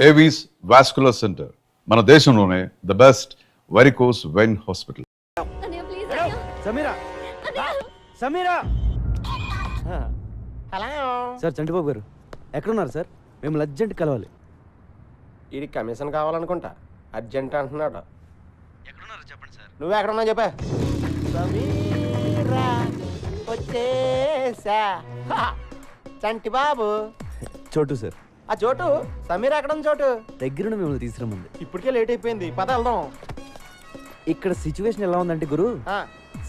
Avis vascular centre మన దేశంలోనే the best varicose vein hospital. Sameera Sameera hello sir Chantibabu గారు ఎక్కడున్నారు సార్? మేము అర్జెంట్ కలవాలి. ఇది కమిషన్ కావాలనుకుంటా, అర్జెంట్ అంటున్నాడు. ఎక్కడున్నారు చెప్పండి సార్. నువ్వు ఎక్కడున్నావు చెప్పా. సమీరా వచ్చేసా. చంటి బాబు చోటు సార్. ఆ చోటు సమీరా ఎక్కడ ఉంది? చోటు దగ్గరుండి మిమ్మల్ని తీసుకురమ్మంది. ఇప్పటికే లేట్ అయిపోయింది, పద వెళ్దాం. ఇక్కడ సిచ్యువేషన్ ఎలా ఉందంటే గురు,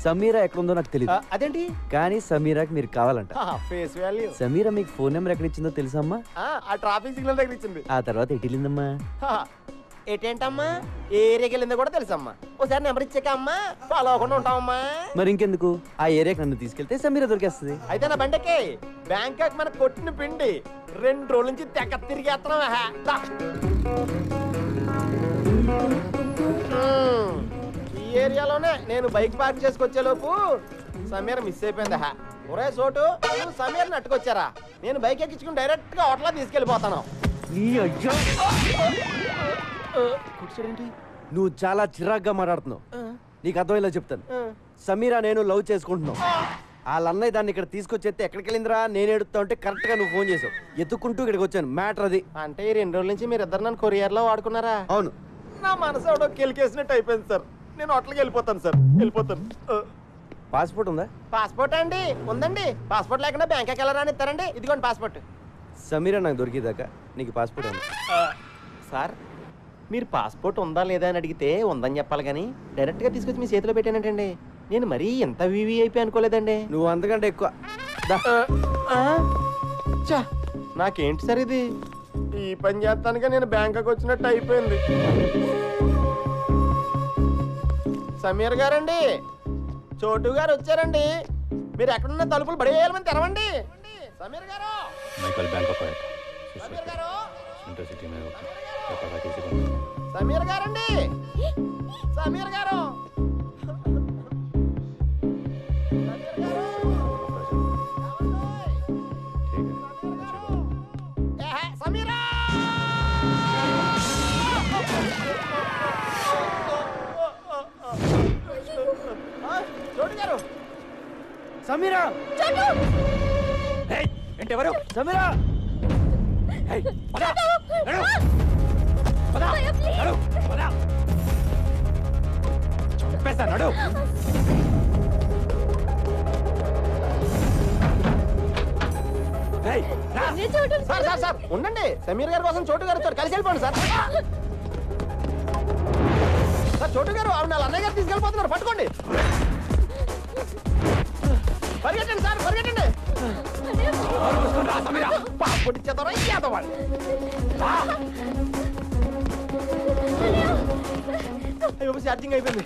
సమీరా ఎక్కడుందో నాకు తెలియదు. అదేంటి? కానీ సమీరాకి మీరు కావాలంట. Face value. సమీరా మీకు ఫోన్ నెంబర్ ఎక్కడ ఇచ్చిందో తెలుసమ్మా? ఆ ట్రాఫిక్ సిగ్నల్ దగ్గర ఇచ్చింది. ఆ తర్వాత ఎటు వెళ్ళిందమ్మా? ఏంటమ్మా, ఏ ఏరియాకి వెళ్ళిందో కూడా తెలుసమ్మా. ఒకసారి నెంబర్ ఇచ్చాక అమ్మా ఫాలో అవ్వకుండా ఉంటామమ్మా. మరి ఇంకెందుకు, ఆ ఏరియాకి నన్ను తీసుకెళ్తే సమీరా దొరికేస్తుంది. అయితే నా బండకి బ్యాంకాక్ మన కొట్టిన పిండి 2 రోజుల నుంచి తెగ తిరిగేస్తున్నావా? ఈ ఏరియాలోనే నేను బైక్ పార్క్ చేసుకొచ్చేలోపు సమీర మిస్ అయిపోయిందా? ఒరే చోటు, నువ్వు సమీరని అట్టుకొచ్చారా? నేను బైక్ ఎక్కించుకుని డైరెక్ట్ గా హోటల్ తీసుకెళ్ళిపోతాను. నువ్వు చాలా చిరాగ్గా మాట్లాడుతున్నావు. నీకు అర్థమయ్యేలా చెప్తాను. సమీరా నేను లవ్ చేసుకుంటున్నావు. వాళ్ళ అన్నయ్య దాన్ని ఇక్కడ తీసుకొచ్చేస్తే ఎక్కడికి వెళ్ళిందిరా నేను ఎడుతా ఉంటే కరెక్ట్ గా నువ్వు ఫోన్ చేసావు. ఎత్తుకుంటూ ఇక్కడికి వచ్చాను. మ్యాటర్ అది. అంటే ఈ 2 రోజుల నుంచి మీరు ఇద్దరు నన్ను కొరియర్ లో వాడుకున్నారా? అవును. నా మనసు ఎవడో కెలికేసినట్టు అయిపోయింది సార్. నేను హోటల్కి వెళ్ళిపోతాను సార్, వెళ్ళిపోతాను. పాస్పోర్ట్ ఉందా? పాస్పోర్ట్ అండి ఉందండి. పాస్పోర్ట్ లేకుండా బ్యాంకాక్ వెళ్ళరా అని ఇస్తారండి. ఇదిగోండి పాస్పోర్ట్. సమీరా నాకు దొరికేదాకా నీకు పాస్పోర్ట్ ఉంది. సార్ మీరు పాస్పోర్ట్ ఉందా లేదా అని అడిగితే ఉందని చెప్పాలి కానీ డైరెక్ట్గా తీసుకొచ్చి మీ చేతిలో పెట్టానంటండి. నేను మరీ ఎంత వివిఐపి అనుకోలేదండి. నువ్వు అంతకంటే ఎక్కువ. చా నాకేంటి సార్ ఇది? ఈ పని చేస్తానుగా నేను బ్యాంకాక్ వచ్చినట్టు అయిపోయింది. సమీర్ గారండి, చోటు గారు వచ్చారండి. మీరు ఎక్కడున్న తలుపులు బడేయాలని తెరవండి. సమీర్ గారు, మైకల్ बैंक ऑफ సమీర్ గారు, सेंटर सिटी में क्या पता किसी को సమీర్ గారండి, సమీర్ గారు, సమీరా చోటు గారు. సమీరా ఏంటి ఎవరు? సమీరా చంపేస్తాడు. సార్ సార్ సార్ ఉండండి. సమీర్ గారి కోసం చోటు గారు వచ్చారు, కలిసి వెళ్ళిపోండి సార్. సార్ చోటు గారు ఆవిడ వాళ్ళ అన్నయ్య గారు తీసుకెళ్ళిపోతున్నారు, పట్టుకోండి. పరిగెట్టండి సార్, పరిగెట్టండి. పాస్పోర్ట్ ఇచ్చేద్దాం ఇచ్చేద్దాం. అయ్యో ఛార్జింగ్ అయిపోయింది.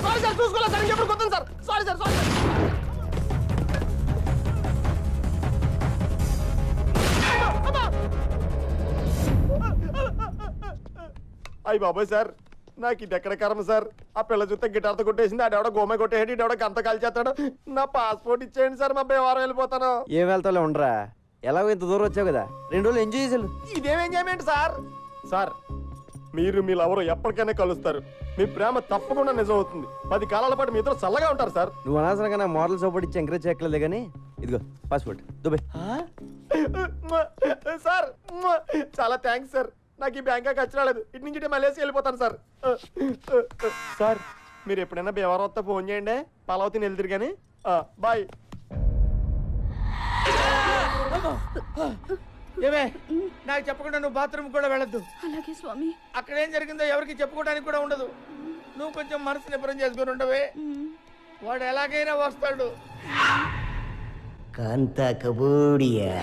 సారీ సార్, చూసుకోలేదు సార్. ఇంకెప్పుడు కొత్త సార్. Sorry sir, sorry. అయ్యి బాబాయ్ సార్, నాకు ఇది ఎక్కడ కర్మ సార్. ఆ పిల్ల చూస్తే గిటార్తో కొట్టేసింది, ఆడెవడో గోమ కొట్టేసి ఇడెవడో గంత కాల్చేస్తాడు. నా పాస్పోర్ట్ ఇచ్చేయండి సార్, మా బేవారం వెళ్ళిపోతాను. ఏం వెళ్తాలో ఉండరా, ఎలాగో ఇంత దూరం వచ్చావు కదా, 2 రోజులు ఎంజాయ్ చేసాను. ఇదేం ఎంజాయ్మెంట్ సార్? సార్ మీరు మీ లవరు ఎప్పటికైనా కలుస్తారు. మీ ప్రేమ తప్పకుండా నిజం అవుతుంది. 10 కాలాల పాటు మీ ఇద్దరు చల్లగా ఉంటారు సార్. నువ్వు అనవసరంగా నా మోడల్ సపోర్ట్ ఇచ్చి ఎంకరేజ్ చేయట్లేదు కానీ ఇదిగో పాస్పోర్ట్ దుబాయ్. సార్ చాలా థ్యాంక్స్ సార్. నాకు ఈ బ్యాంకాక్ వచ్చి రాలేదు. ఇటు నుంచి మలేసి వెళ్ళిపోతాను సార్. సార్ మీరు ఎప్పుడైనా బేవారం వస్తే ఫోన్ చేయండి. పలావతిని వెళ్తారు కానీ. బాయ్. ఏమే నాకు చెప్పకుండా నువ్వు బాత్రూమ్ కూడా వెళ్ళొద్దు. అలాగే స్వామి. అక్కడ ఏం జరిగిందో ఎవరికి చెప్పుకోవడానికి కూడా ఉండదు. నువ్వు కొంచెం మనసు నిపురం చేసుకుని ఉండవే. వాడు ఎలాగైనా వస్తాడు. కాంతా కబూడియా.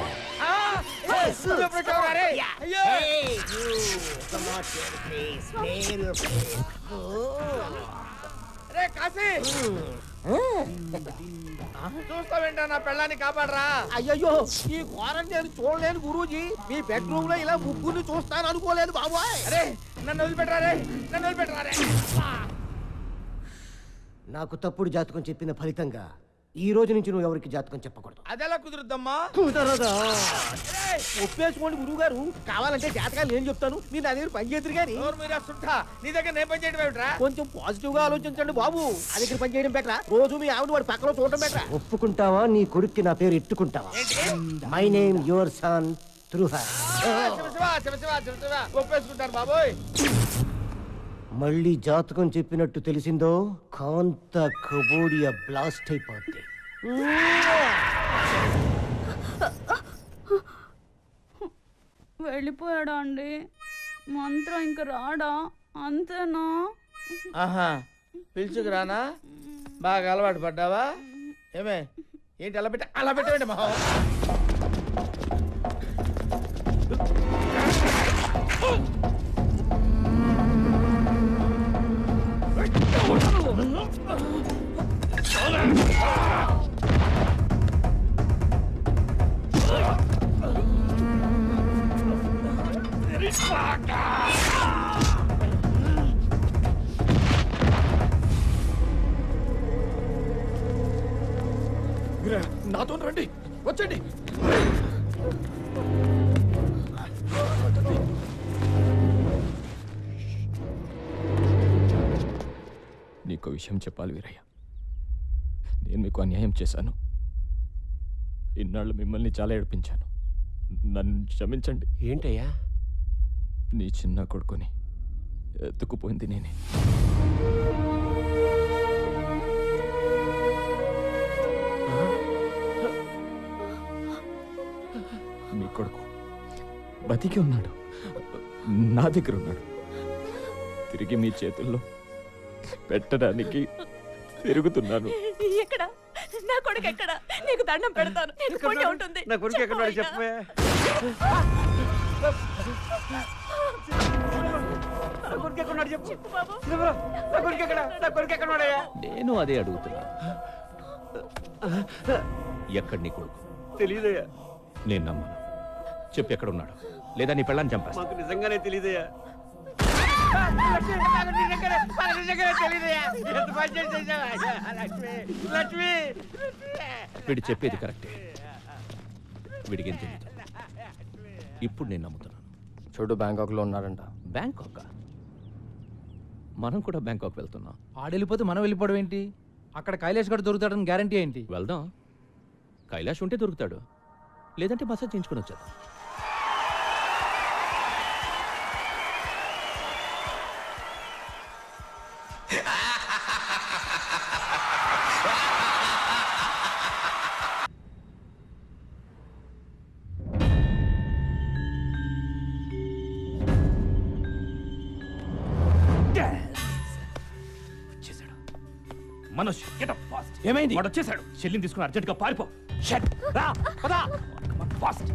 అయ్యో రే కాశీ చూస్తావేంటా నా పెళ్ళాన్ని కాపాడరా. అయ్యయ్యో ఈ క్వారంటైన్ చూడలేను గురూజీ. మీ బెడ్రూమ్ లో ఇలా ముగ్గురిని చూస్తాను అనుకోలేదు బాబోయ్. అరే నన్ను వదిలిపెట్టరా రే, నన్ను వదిలిపెట్టరా రే. నాకు తప్పుడు జాతకం చెప్పిన ఫలితంగా ఈ రోజు నుంచి నువ్వు ఎవరికి జాతకం చెప్పకూడదు. అదెలా కుదురుద్దమ్మా? కుదరదా? ఒప్పేసుకోండి గురువు గారు. కావాలంటే జాతకాలు నేను చెప్తాను, మీరు నా దగ్గర పని చేద్దరు గాని. ఎవరు మీరా సుంఠా? నీ దగ్గర నేను పని చేయడం ఏమిట్రా? కొంచెం పాజిటివ్ గా ఆలోచించండి బాబు. నా దగ్గర పని చేయడం బెటరా, రోజు మీ ఆవిడ వాడి పక్కలో చూడటం బెటరా. ఒప్పుకుంటావా నీ కొడుక్కి నా పేరు ఎట్టుకుంటావా? మై నేమ్ యువర్ సన్ త్రుహ. శివ ఒప్పేసుకుంటారు బాబోయ్. మళ్ళీ జాతకం చెప్పినట్టు తెలిసిందో కాంత కబోడియా బ్లాస్ట్ అయిపోద్ది. వెళ్ళిపోయాడా అండి? మంత్రం ఇంక రాడా? అంతేనా? ఆహా పిలుచుకురానా? బాగా అలవాటు పడ్డావా? ఏమే ఏంటి అలా పెట్టవేంటి మహా? నాతో రండి, వచ్చండి. నీకో విషయం చెప్పాలి వీరయ్య. నేను మీకు అన్యాయం చేశాను. ఇన్నాళ్ళు మిమ్మల్ని చాలా ఏడిపించాను. నన్ను క్షమించండి. ఏంటయ్యా? నీ చిన్న కొడుకుని ఎత్తుకుపోయింది నేనే. మీ కొడుకు బతికి ఉన్నాడు, నా దగ్గర ఉన్నాడు. తిరిగి మీ చేతుల్లో పెట్టడానికి తిరుగుతున్నాను. ఎక్కడ నా కొడుకు? ఎక్కడ? నీకు దండం పెడతాను. నీకు పుణ్యం ఉంటుంది. నా కొడుకు ఎక్కడ చెప్పే. చెప్పు బాబు. నేను అదే అడుగుతున్నా. ఎక్కడ నీ కొడుకు? తెలీదయ్యా. నేను నమ్మను. చెప్పు ఎక్కడ ఉన్నాడు, లేదా నీ పెళ్ళాన్ని చంపేస్తా. మాకు నిజంగానే తెలీదయ్యా. వీడు చెప్పేది కరెక్టే. వీడికి ఏం తెలియదు. ఇప్పుడు నేను నమ్ముతున్నాను. చోటు బ్యాంకాక్ లో ఉన్నారంట. బ్యాంకాక్? మనం కూడా బ్యాంకాక్ వెళ్తున్నాం. ఆడెళ్ళిపోతే మనం వెళ్ళిపోవడం ఏంటి? అక్కడ కైలాష్ గడు దొరుకుతాడని గ్యారంటీ ఏంటి? వెళ్దాం. కైలాష్ ఉంటే దొరుకుతాడు, లేదంటే మసాజ్ చేయించుకుని వచ్చాడు. Manoj, get up fast. ఏమైంది? వాడు వచ్చేసాడు. చెల్లిని తీసుకుని అర్జెంట్ గా పారిపో. షట్ రా, పద. ఫాస్ట్.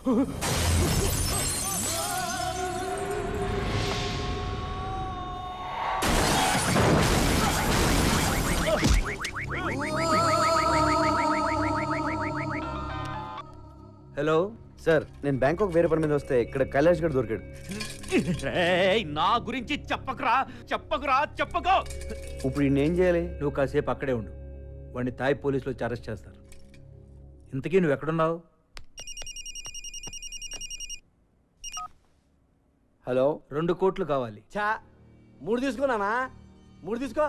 హలో సార్, నేను బ్యాంకాక్ వేరే పని మీద వస్తే ఇక్కడ కైలాష్ గడ్ దొరికాడు. నా గురించి చెప్పకురా చెప్పకో. ఇప్పుడు ఈయన ఏం చేయాలి? నువ్వు కాసేపు అక్కడే ఉండు. వాడిని తాయ్ పోలీసులు వచ్చి అరెస్ట్ చేస్తారు. ఇంతకీ నువ్వు ఎక్కడున్నావు? హలో, 2 కోట్లు కావాలి. చా 3 తీసుకున్నానా? 3 తీసుకో.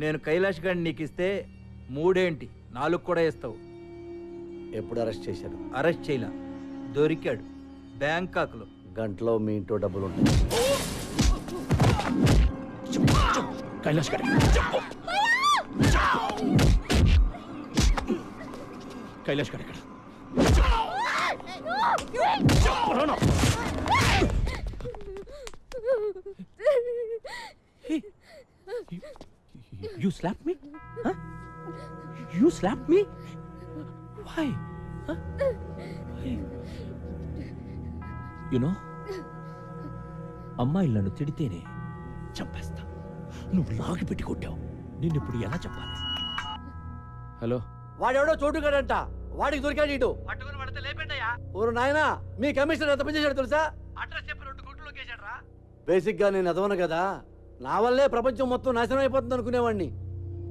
నేను కైలాష్ గారిని నీకు ఇస్తే 3 ఏంటి 4 కూడా ఇస్తావు. ఎప్పుడు అరెస్ట్ చేశారు? అరెస్ట్ చేయలా, దొరికాడు బ్యాంకాక్లో. గంటలో మీ ఇంట్లో డబ్బులు ఉంటాయి. కైలాష్ గారు కైలాష్ గారు ఎక్కడ? You slapped me? Huh? You slapped me? Why? Huh? Why? You know, అమ్మాయిలు నన్ను తిడితేనే చంపేస్తా. నువ్వు లాగి పెట్టి కొట్టావు. నిన్నిప్పుడు ఎలా చెప్పాలి? హలో, వాడెవడో చోటుగాడంట, వాడికి దొరికాడు ఇటు. పట్టుకుని పడితే లేపండియా. ఓరు నాయనా, మీ కమిషనర్ ఎంత పని చేశాడు తెలుసా? అడ్రస్ చెప్పి 2 కోట్లు లొకేషన్ రా. బేసిక్ గా నేను ఎదవను కదా, నా వల్లే ప్రపంచం మొత్తం నాశనం అయిపోతుంది అనుకునేవాడిని.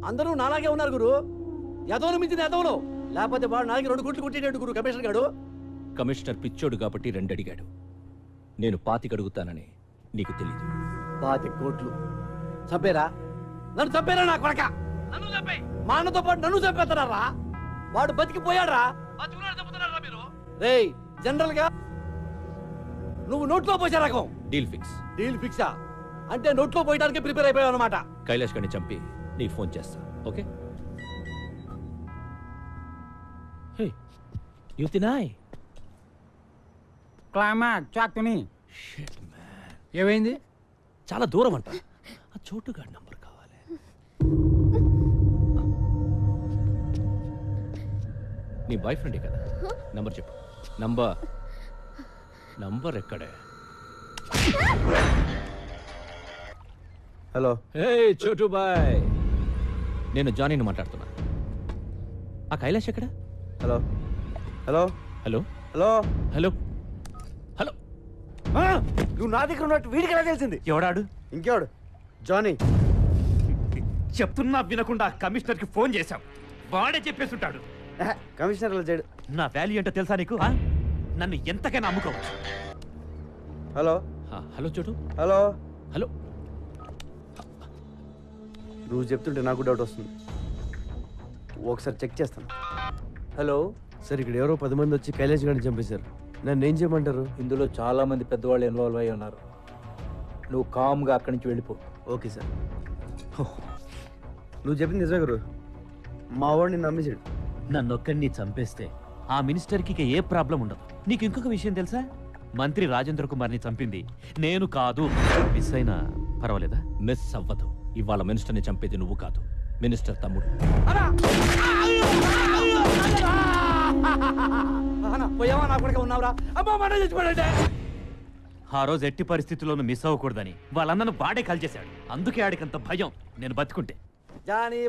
అందరూ నాలాగే ఉన్నారు గురు. ఎదవను మించిన ఎదవను. లేకపోతే వాడు నాలుగు 2 కోట్లు కొట్టేటాడు గురు కమిషనర్ గాడు. కమిషనర్ పిచ్చోడు కాబట్టి 2 అడిగాడు. నేను 25 అడుగుతానని నీకు తెలీదు. 25 కోట్లు చంపేరా? నన్ను చంపేరా నా కొడక? నన్ను చంపే, మా అన్నతో పాటు నన్ను చంపేస్తారా? వాడు బతికిపోయాడ్రా. రేయ్, జనరల్ గా నువ్వు నోట్లో పోసే రకం. Deal fix. డీల్ ఫిక్సా? అంటే నోట్లో పోయడానికి ప్రిపేర్ అయిపోయావు అనమాట. కైలాష్ గారిని చంపి నీకు ఫోన్ చేస్తా. ఓకే? Hey, you Tinai. ఏమైంది? చాలా దూరం అంట. ఆ చోటుగాడి నంబర్ కావాలి. నీ బాయ్ ఫ్రెండే కదా? నంబర్ చెప్పు. నంబర్ ఎక్కడే? హలో. హే చోటు బాయ్, నేను జానీని మాట్లాడుతున్నా. ఆ కైలాష్ ఎక్కడ? Hello hello hello hello hello hello. నువ్వు నా దగ్గర ఉన్నట్టు వీడికి ఎలా తెలిసింది? ఎవడాడు? ఇంకెవడు? జానీ. చెప్తున్నా వినకుండా కమిషనర్ కి ఫోన్ చేశాం. వాడే చెప్పేస్తుంటాడు. కమిషనర్ అలా చేయడు. నా వాల్యూ ఏంటో తెలుసా నీకు? నన్ను ఎంతకైనా అమ్ముకోవచ్చు. హలో హలో చోటు. హలో. హలో. నువ్వు చెప్తుంటే నాకు డౌట్ వస్తుంది. ఒకసారి చెక్ చేస్తాను. హలో సార్, ఇక్కడ ఎవరో 10 మంది వచ్చి కైలాష్ గారిని చంపేశారు. నన్ను ఏం చేయమంటారు? ఇందులో చాలా మంది పెద్దవాళ్ళు ఇన్వాల్వ్ అయి ఉన్నారు. నువ్వు కామ్గా అక్కడి నుంచి వెళ్ళిపో. Okay sir. నువ్వు చెప్పింది నిజమే గురు. మా వాడిని నమ్మేశాడు. నన్నొక్కడిని చంపేస్తే ఆ మినిస్టర్కి ఇక ఏ ప్రాబ్లం ఉండదు. నీకు ఇంకొక విషయం తెలుసా? మంత్రి రాజేంద్ర కుమార్ని చంపింది నేను కాదు. మిస్ అయినా పర్వాలేదా? మిస్ అవ్వదు. ఇవాళ మినిస్టర్ని చంపేది నువ్వు కాదు, మినిస్టర్ తమ్ముడు. పోయావా? నా కొడుకు ఉన్నావురా? అమ్మా, మన చచ్చిపోయాడే. ఆ రోజు ఎట్టి పరిస్థితుల్లోనూ మిస్ అవ్వకూడదని వాళ్ళన్నను వాడే కాల్చేశాడు. అందుకే ఆడికంత భయం నేను బతుకుంటే. Johnny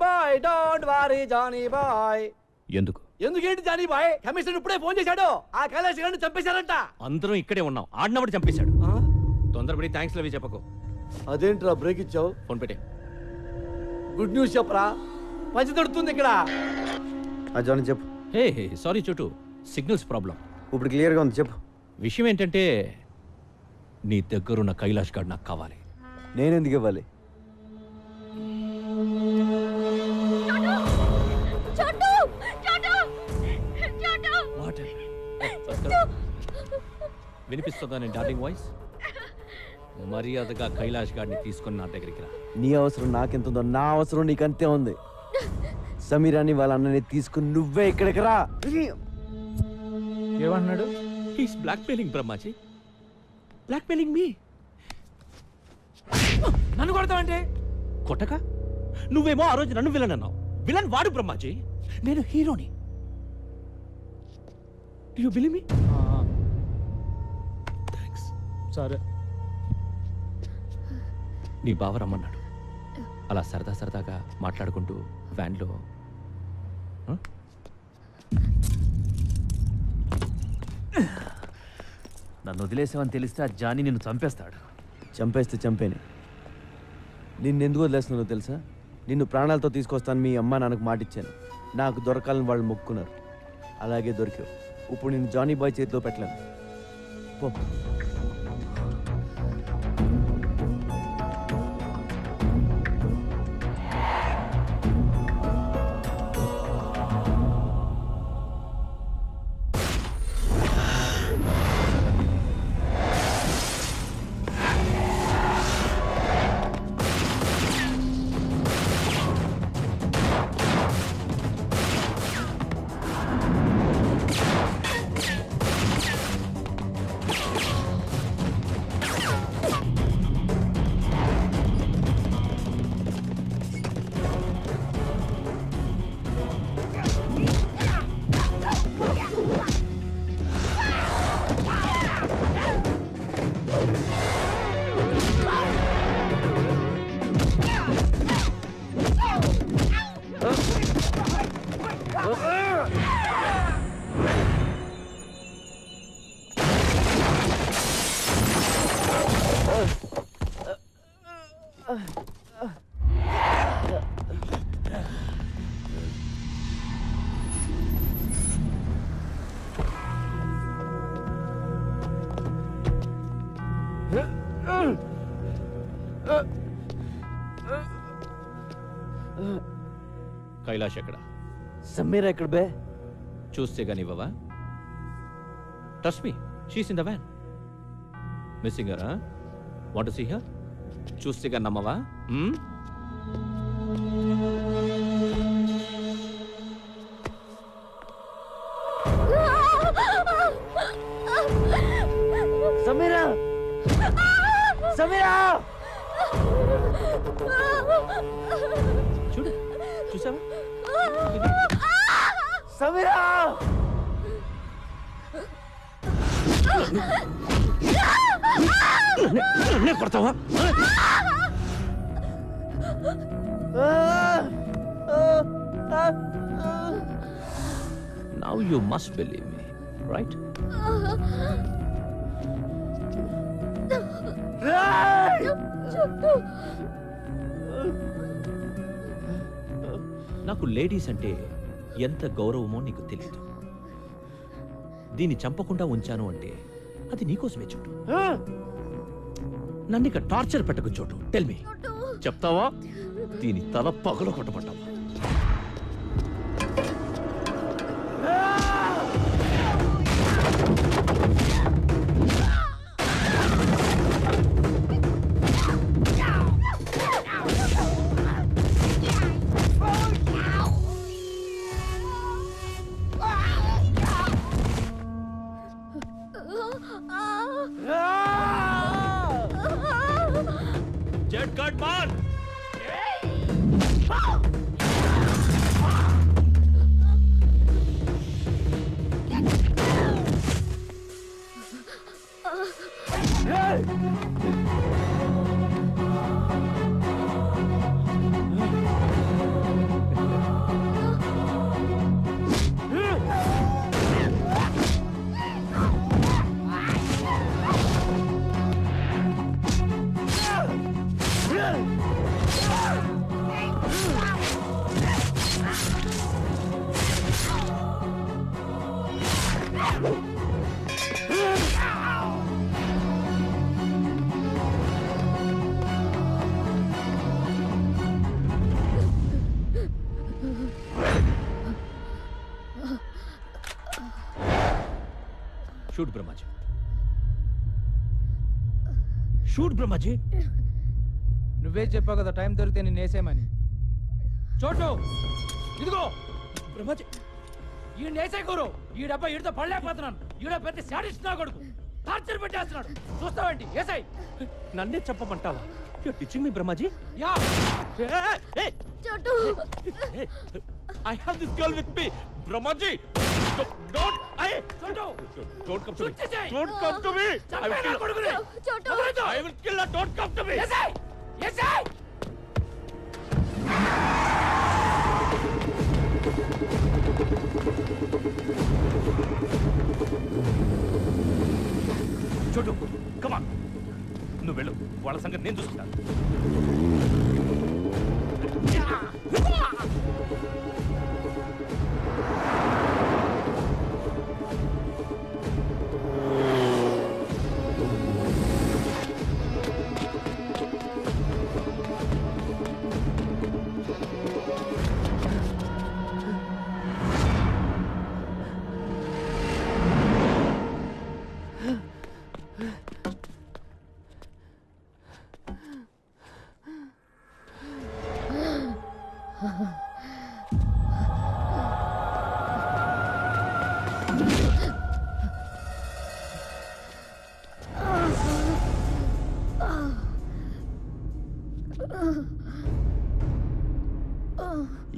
bhai don't worry Johnny bhai. ఎందుకు? ఎందుకేంటి జానీ బాయ్? కమిషనర్ ఇప్పుడే ఫోన్ చేశాడు. ఆ కైలాష్ గారిని చంపేశారంట. అందరం ఇక్కడే ఉన్నాం. ఆడినప్పుడు చంపేశాడు. తొందరపడి థ్యాంక్స్ లవి చెప్పకు. అదేంట్రా బ్రేక్ ఇచ్చావు? ఫోన్ పెట్టే. గుడ్ న్యూస్ చెప్పరా? పంచి దొరుకుతుంది ఇక్కడ. జానీ చెప్పు. హే సారీ చోటు, సిగ్నల్స్ ప్రాబ్లం. ఇప్పుడు క్లియర్గా ఉంది, చెప్పు. విషయం ఏంటంటే నీ దగ్గరున్న కైలాష్ గారు నాకు కావాలి. నేనెందుకు ఇవ్వాలి? వినిపిస్తుందా నేను డార్లింగ్ వాయిస్? మర్యాదగా కైలాష్ గారిని తీసుకొని నా దగ్గరికి రా. నీ అవసరం నాకెంతుందో నా అవసరం నీకంతే ఉంది. సమీరాని వాళ్ళ అన్నని తీసుకుని నువ్వే ఇక్కడికి రా. ఏమన్నాడు? హీస్ బ్లాక్మెయిలింగ్ బ్రహ్మాజీ, బ్లాక్మెయిలింగ్ మీ. నన్ను కొడతావంటే? కొట్టక? నువ్వేమో ఆ రోజు నన్ను విలన్ అన్నావు. విలన్ వాడు బ్రహ్మాజీ, నేను హీరోని. జానీ బాయ్, నువ్వు కమిషనర్ పిలిచాడు. నా దగ్గరికి రా. నేను చెప్పింది విను. What? You believe me? Thanks. సరే. నీ బావ రమ్మన్నాడు. అలా సరదాగా మాట్లాడుకుంటూ వ్యాన్లో నన్ను వదిలేసావని తెలిస్తే ఆ జానీ నిన్ను చంపేస్తాడు. చంపేస్తే చంపేని. నిన్నెందుకు వదిలేస్తున్నానో తెలుసా? నిన్ను ప్రాణాలతో తీసుకొస్తాను మీ అమ్మ నాన్నకు మాటిచ్చాను. నాకు దొరకాలని వాళ్ళు మొక్కున్నారు. అలాగే దొరికావు. ఇప్పుడు నేను జానీ బాయ్ చేతిలో పెట్టలేను. పో. కైలాష్ ఎక్కడ? సమీరా ఎక్కడ బే? చూస్తే గానివ్వవా? Trust me, she's in the van. Missing her? Want to see her? చూస్తే గాని నమ్మవా? సమీరా! సమీరా! చూడు, చూసావా? సమీరా! కొడతావా? Now you must believe me, right? నాకు లేడీస్ అంటే ఎంత గౌరవమో నీకు తెలియదు. దీన్ని చంపకుండా ఉంచాను అంటే అది నీకోసమే చూడు. నన్ను ఇక టార్చర్ పెట్టకు చోటు. టెల్ మీ, చెప్తావా? దీని తల పగల కొట్టబడ్డావా? జెట్ కట్ మార్. Shoot Brahmaji, shoot Brahmaji. నువ్వే చెప్పావు కదా టైం దొరికితే నేను వేసేయమని. చోటు ఇదిగో బ్రహ్మాజీ, ఈ నేసే గురు. ఈ డబ్బా ఈడితో పడలేకపోతున్నాను. ఈడ పెద్ద శాడిస్ట్ నా కొడుకు. టార్చర్ పెట్టేస్తున్నాడు. చూస్తావేంటి? ఏసై. నన్నే చెప్పమంటావా? You're teaching me, Brahmaji? Yeah. చోటు! I have this girl with me. Brahmaji don't come to me. Don't come to me. I will kill. I will kill her. Don't come to me. చోటు కమాన్, నువ్వు వెళ్ళు, వాళ్ళ సంగతి నేను చూసుకుంటాను.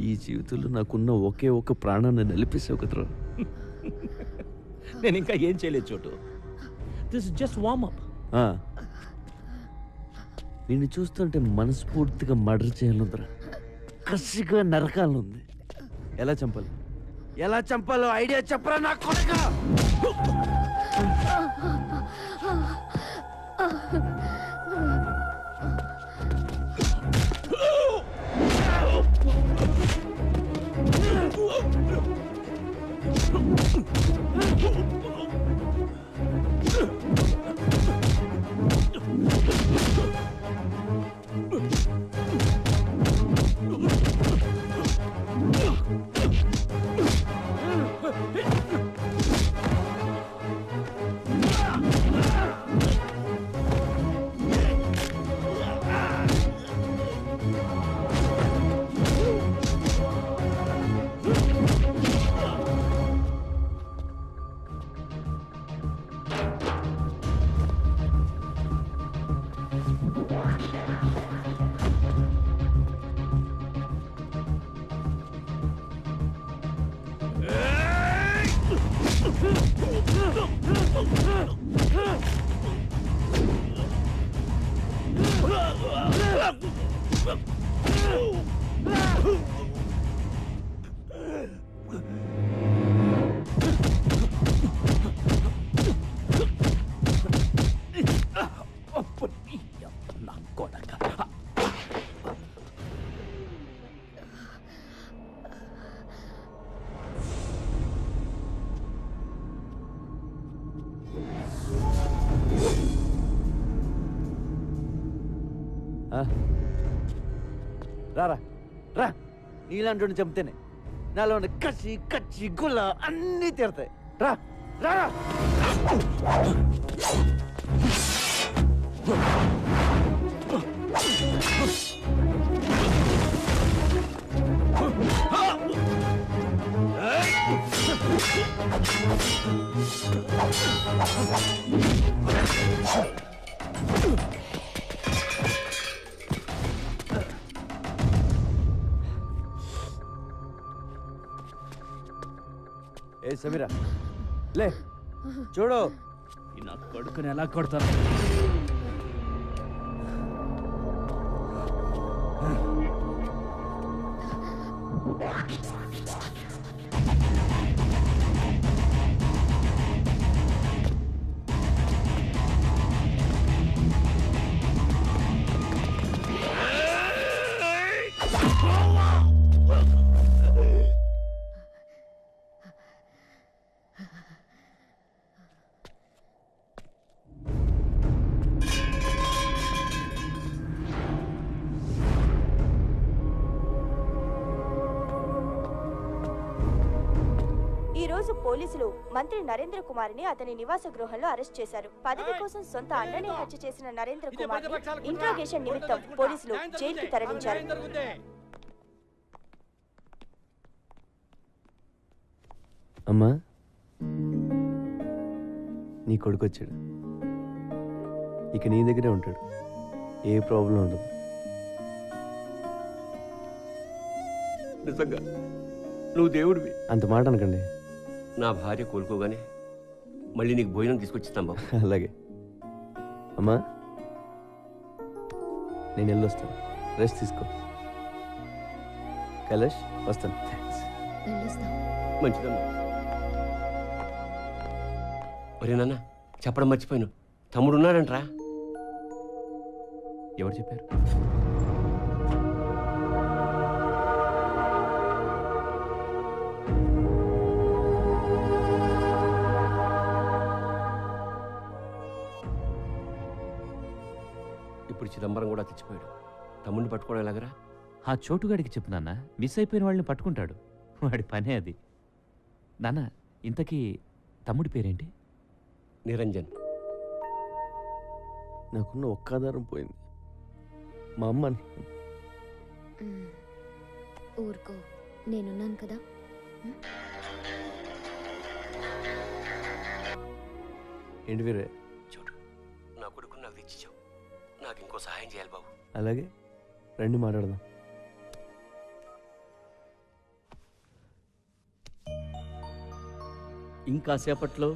ఈ జీవితంలో నాకున్న ఒకే ఒక ప్రాణాన్ని నిలిపేసావు కదరా. నేను ఇంకా ఏం చేయలేదు Chotu. This just warm up. నిన్ను చూస్తుంటే మనస్ఫూర్తిగా మర్డర్ చేయాలందరా, కసిగా నరకాలనుంది. ఎలా చంపాలో ఐడియా చెప్పరా నా కొడుకా. రా, నీలాంటి చంపితేనే నాలో ఉన్న కసి కచ్చి గుల్ల అన్నీ తీరతాయి. రా రా రా. ఏ సమీరా, లే చూడు నా కొడుకుని ఎలా కొడతాను. ఈ రోజు పోలీసులు మంత్రి నరేంద్ర కుమార్ని అతని నివాస గృహంలో అరెస్ట్ చేశారు. పదవి కోసం సొంత అన్ననే హత్య చేసిన నరేంద్ర కుమార్ ఇంట్రాగేషన్ నిమిత్తం పోలీసులు జైలుకి తరలించారు. అమ్మా, నీ కొడుకు వచ్చాడు. ఇక నీ దగ్గరే ఉంటాడు, ఏ ప్రాబ్లం ఉండదు. నిజంగా నువ్వు దేవుడివి. అంత మాట అనకండి. నా భార్య కోలుకోగానే మళ్ళీ నీకు భోజనం తీసుకొచ్చిస్తాం బాబు. అలాగే అమ్మా, నేను వెళ్ళొస్తాను, రెస్ట్ తీసుకో. కైలాష్ వస్తాను. థ్యాంక్స్. మంచిదమ్మా. ఒరే నాన్న, చెప్పడం మర్చిపోయాను, తమ్ముడు ఉన్నాడంట్రా. ఎవరు చెప్పారు? ఇప్పుడు చిదంబరం కూడా తెచ్చిపోయాడు. తమ్ముడిని పట్టుకోవడం ఎలాగరా? ఆ చోటుగాడికి చెప్పు నాన్న, మిస్ అయిపోయిన వాళ్ళని పట్టుకుంటాడు. వాడి పనే అది. నాన్న, ఇంతకీ తమ్ముడి పేరేంటి? నిరంజన్. నాకున్న ఒక్క ఆధారం పోయింది, మా అమ్మ. ఊరుకో, నేనున్నాను కదా. ఏంటి వీరే? చూడు, నా కొడుకుని నాకు తెచ్చిచ్చావు. నాకు ఇంకో సహాయం చేయాలి బాబు. అలాగే రండి మాట్లాడదాం. ఇంకా సేపట్లో